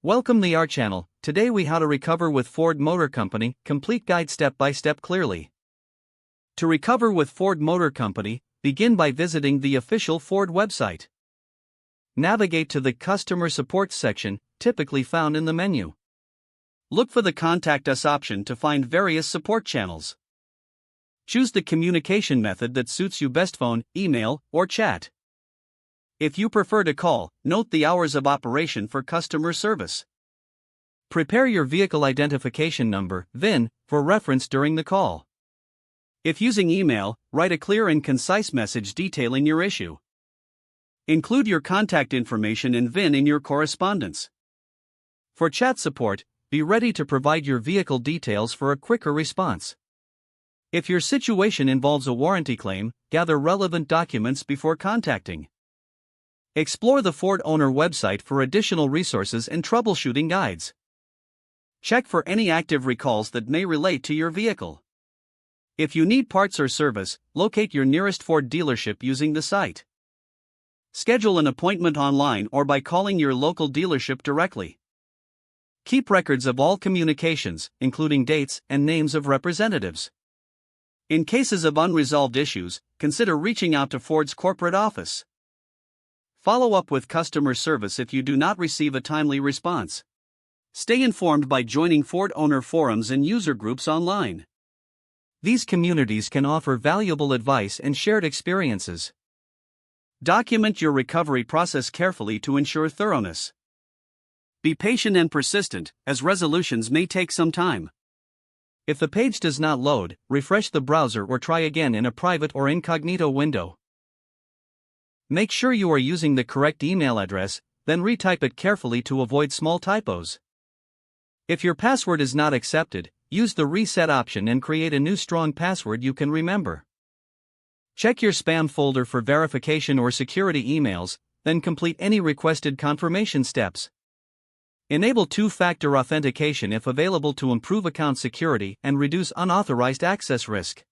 Welcome to our channel. Today we how to recover with Ford Motor Company, complete guide step by step clearly. To recover with Ford Motor Company, begin by visiting the official Ford website. Navigate to the Customer Support section, typically found in the menu. Look for the Contact Us option to find various support channels. Choose the communication method that suits you best: phone, email, or chat. If you prefer to call, note the hours of operation for customer service. Prepare your vehicle identification number, VIN, for reference during the call. If using email, write a clear and concise message detailing your issue. Include your contact information and VIN in your correspondence. For chat support, be ready to provide your vehicle details for a quicker response. If your situation involves a warranty claim, gather relevant documents before contacting. Explore the Ford owner website for additional resources and troubleshooting guides. Check for any active recalls that may relate to your vehicle. If you need parts or service, locate your nearest Ford dealership using the site. Schedule an appointment online or by calling your local dealership directly. Keep records of all communications, including dates and names of representatives. In cases of unresolved issues, consider reaching out to Ford's corporate office. Follow up with customer service if you do not receive a timely response. Stay informed by joining Ford owner forums and user groups online. These communities can offer valuable advice and shared experiences. Document your recovery process carefully to ensure thoroughness. Be patient and persistent, as resolutions may take some time. If the page does not load, refresh the browser or try again in a private or incognito window. Make sure you are using the correct email address, then retype it carefully to avoid small typos. If your password is not accepted, use the reset option and create a new strong password you can remember. Check your spam folder for verification or security emails, then complete any requested confirmation steps. Enable two-factor authentication if available to improve account security and reduce unauthorized access risk.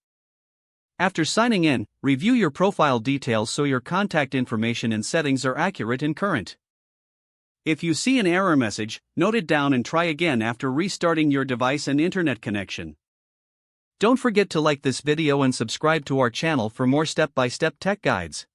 After signing in, review your profile details so your contact information and settings are accurate and current. If you see an error message, note it down and try again after restarting your device and internet connection. Don't forget to like this video and subscribe to our channel for more step-by-step tech guides.